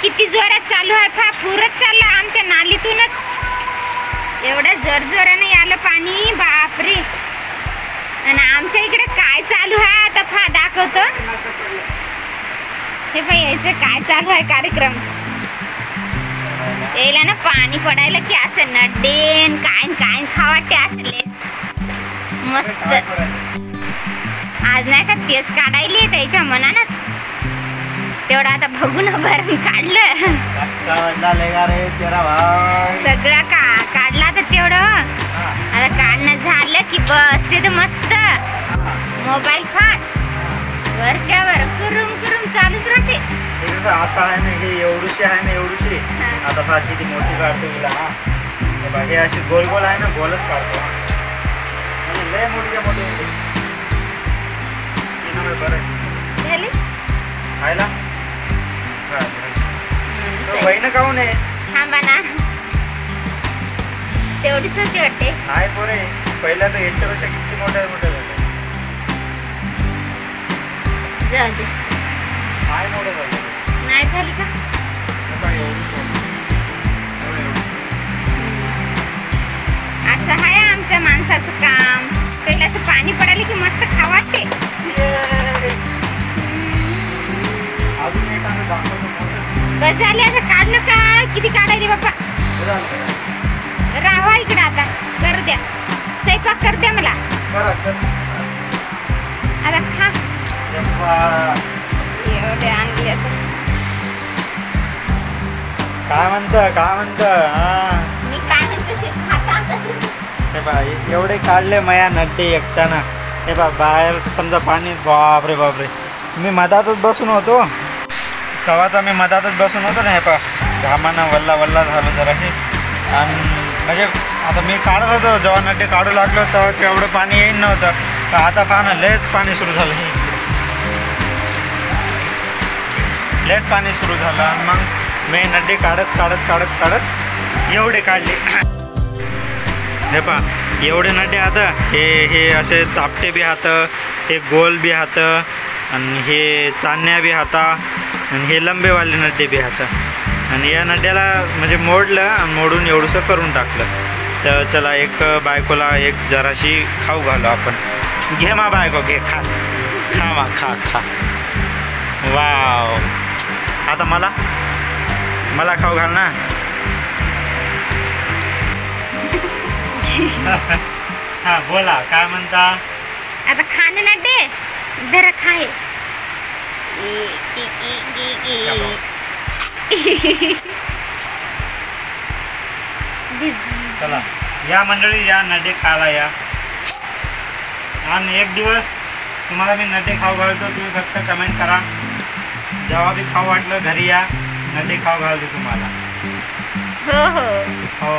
किती जोरात चालू आहे पहा, पुरच चालला आमच्या नालीतूनच. एवढं जोराने आलं पाणी, बापरे. आणि आमच्या इकडे काय चालू आहे आता पहा, दाखवतो. हे पहा यायचं काय चालू आहे कार्यक्रम. यायला ना पाणी पडायला की असं नड्डेन काय खावाटे असले मस्त. आज नाही का तेच काढायले त्याच्या मनानच. तेवढं आता बघून भरून काढलं सगळं काढला तर तेवढं. आता काढणं झालं की बस ते तर मस्त मोबाईल फाट वरच्यावर कुरुम चालूच राहते. आता आहे ना हे एवढीशी आहे ना एवढीशी. आता फार किती मोठी काढतो तुला. हा हे अशी गोल आहे ना, गोलच काढतो. लय मोठीच्या मोठी होते. झाली खायला बहीण काहून आहे. थांबा ना, तेवढीच होती वाटते. नाही पोरे, पहिल्या तर याच्यापेक्षा किती मोठ्या झाल्या. जाऊ दे. काय मोठं झालं नाही झाली का. असं आहे आमच्या माणसाचं काम. पहिलं असं पाणी पडायला की मस्त खाऊ वाटते. बस झाले आता काढलं का. किती काढायचे बाप्पा. राहा इकडे आता, करू द्या स्वयंपाक कर द्या मला आता. खा एवढे आणले आता. काय म्हणतं मी काय म्हणते ते खाता. हे बा एवढे काढले मया नड्डे एकट्यानं. हे बा बाहेर समजा पाणी, बापरे मी मधातच बसून होतो. कवाचा मी मधातच बसून होतो ना. हे पा घामानं वल्ला झालं जरा हे. आणि म्हणजे आता मी काढत होतो, जेव्हा नड्डे काढू लागलो तेव्हा तेवढं पाणी येईन नव्हतं. तर आता पहा ना लयच पाणी सुरू झालं. लयच पाणी सुरू झालं. मग मी नड्डे काढत एवढे काढले. हे पहा एवढे नड्डे आता. हे असे चापटे बी हात, हे गोल बी हात, आणि हे चांदण्या बी हाता, आणि हे लंबेवाले नड्डे बी हात. आणि या नड्याला म्हणजे मोडलं आणि मोडून एवढंसं करून टाकलं. तर चला एक बायकोला एक जराशी खाऊ घालू आपण. घे मा बायको, घे खा मा खा. वाव. आता मला खाऊ घाल ना. हा बोला काय म्हणता. आता खाणं नड्डे जरा खाय. चला या मंडळी, या नड्डे खायला या. आणि एक दिवस तुम्हाला मी नड्डे खाऊ घालतो. तुम्ही फक्त कमेंट करा. जेव्हा बी खाऊ वाटलं घरी या, नड्डे खाऊ घालतो तुम्हाला. हो. हो.